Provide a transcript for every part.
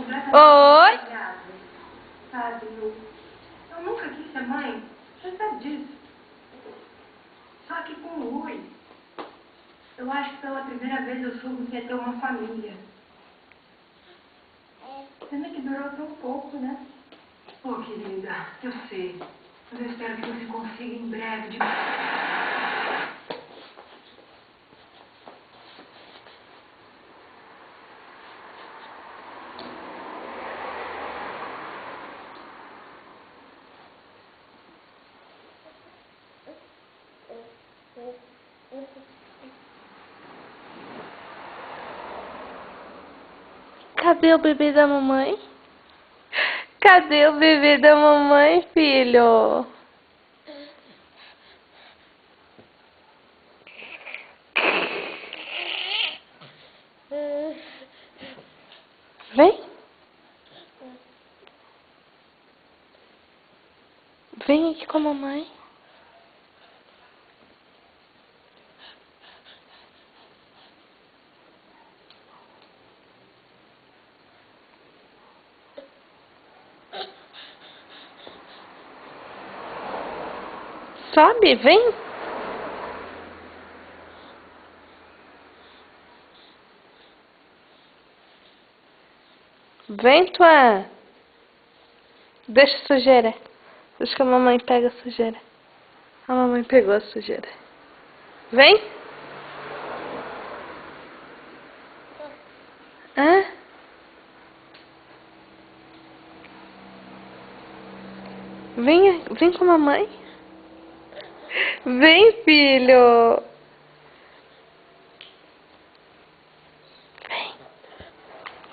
Oi? Sabe, eu nunca quis ser mãe. Você sabe disso. Só que com o Rui, eu acho que pela primeira vez eu soube que ia ter uma família. Pena que durou tão pouco, né? Oh, querida, eu sei. Mas eu espero que você consiga em breve de... Cadê o bebê da mamãe? Cadê o bebê da mamãe, filho? Vem. Vem aqui com a mamãe. Sobe, vem. Vem, tua. Deixa a sujeira. Deixa que a mamãe pega a sujeira. A mamãe pegou a sujeira. Vem. Hã? Vem com a mamãe. Vem, filho. Vem.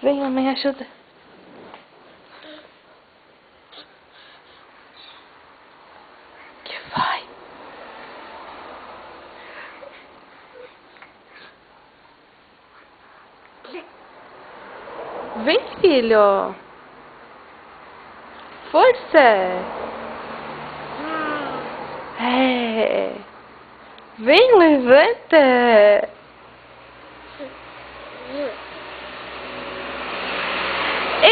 Vem, mamãe ajuda. Que vai. Vem, filho. Força. É. Vem, levanta. Ê!